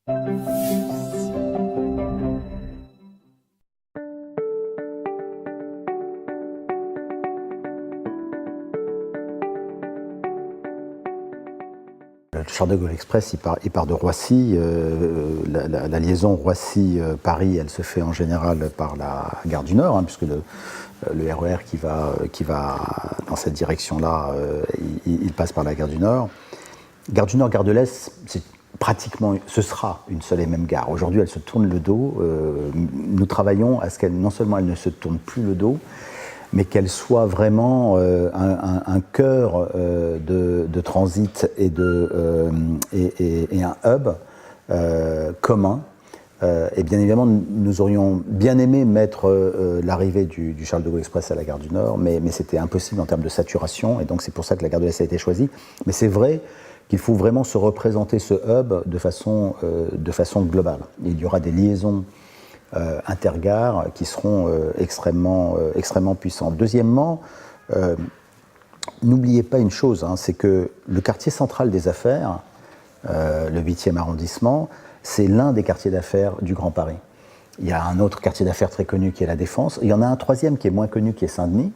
Le Charles de Gaulle Express, il part de Roissy. La liaison Roissy-Paris, elle se fait en général par la gare du Nord, hein, puisque le RER qui va dans cette direction-là, il passe par la gare du Nord. Gare du Nord, gare de l'Est, ce sera une seule et même gare. Aujourd'hui, elle se tourne le dos. Nous travaillons à ce qu'elle, non seulement elle ne se tourne plus le dos, mais qu'elle soit vraiment un cœur de transit et un hub commun. Et bien évidemment, nous aurions bien aimé mettre l'arrivée du Charles de Gaulle Express à la gare du Nord, mais c'était impossible en termes de saturation, et donc c'est pour ça que la gare de l'Est a été choisie. Mais c'est vrai qu'il faut vraiment se représenter ce hub de façon globale. Il y aura des liaisons intergares qui seront extrêmement puissantes. Deuxièmement, n'oubliez pas une chose, hein, c'est que le quartier central des affaires, le 8e arrondissement, c'est l'un des quartiers d'affaires du Grand Paris. Il y a un autre quartier d'affaires très connu qui est la Défense. Il y en a un troisième qui est moins connu, qui est Saint-Denis.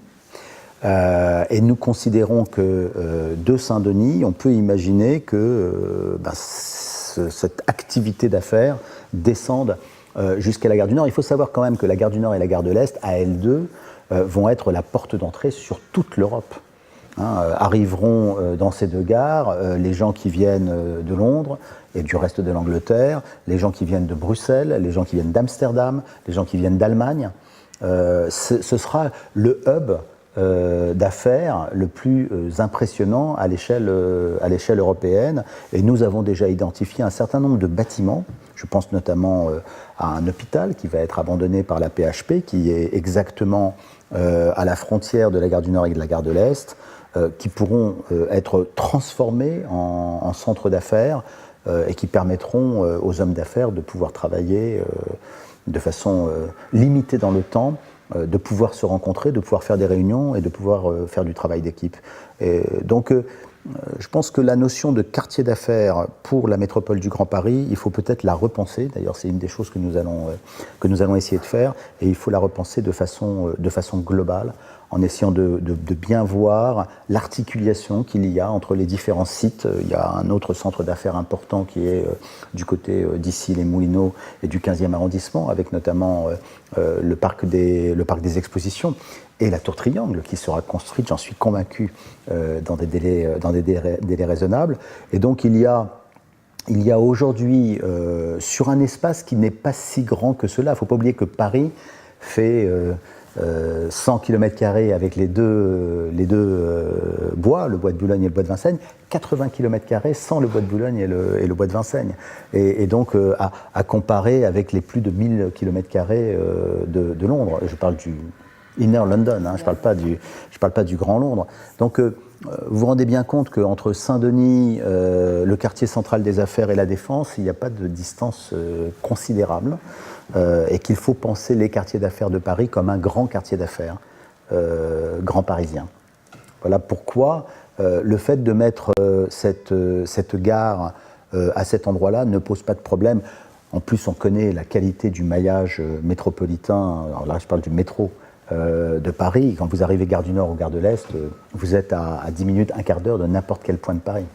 Et nous considérons que de Saint-Denis, on peut imaginer que cette activité d'affaires descende jusqu'à la gare du Nord. Il faut savoir quand même que la gare du Nord et la gare de l'Est, à elles deux, vont être la porte d'entrée sur toute l'Europe. Arriveront dans ces deux gares les gens qui viennent de Londres et du reste de l'Angleterre, les gens qui viennent de Bruxelles, les gens qui viennent d'Amsterdam, les gens qui viennent d'Allemagne. Ce sera le hub d'affaires le plus impressionnant à l'échelle européenne. Et nous avons déjà identifié un certain nombre de bâtiments. Je pense notamment à un hôpital qui va être abandonné par la PHP, qui est exactement à la frontière de la gare du Nord et de la gare de l'Est, qui pourront être transformés en centres d'affaires et qui permettront aux hommes d'affaires de pouvoir travailler de façon limitée dans le temps, de pouvoir se rencontrer, de pouvoir faire des réunions et de pouvoir faire du travail d'équipe. Donc, je pense que la notion de quartier d'affaires pour la métropole du Grand Paris, il faut peut-être la repenser. D'ailleurs, c'est une des choses que nous allons essayer de faire. Et il faut la repenser de façon globale, en essayant de bien voir l'articulation qu'il y a entre les différents sites. Il y a un autre centre d'affaires important qui est du côté d'Issy les Moulineaux et du 15e arrondissement, avec notamment le parc des expositions et la tour Triangle qui sera construite, j'en suis convaincu, dans des délais raisonnables. Et donc il y a aujourd'hui, sur un espace qui n'est pas si grand que cela, il ne faut pas oublier que Paris fait 100 km² avec les deux bois, le bois de Boulogne et le bois de Vincennes, 80 km² sans le bois de Boulogne et le bois de Vincennes. Et donc à comparer avec les plus de 1000 km² de Londres. Je parle du Inner London, hein, je ne parle pas du Grand Londres. Donc vous vous rendez bien compte qu'entre Saint-Denis, le quartier central des affaires et la Défense, il n'y a pas de distance considérable et qu'il faut penser les quartiers d'affaires de Paris comme un grand quartier d'affaires, grand parisien. Voilà pourquoi le fait de mettre cette gare à cet endroit-là ne pose pas de problème. En plus, on connaît la qualité du maillage métropolitain. Alors là, je parle du métro de Paris. Quand vous arrivez gare du Nord ou gare de l'Est, vous êtes à 10 minutes, un quart d'heure de n'importe quel point de Paris.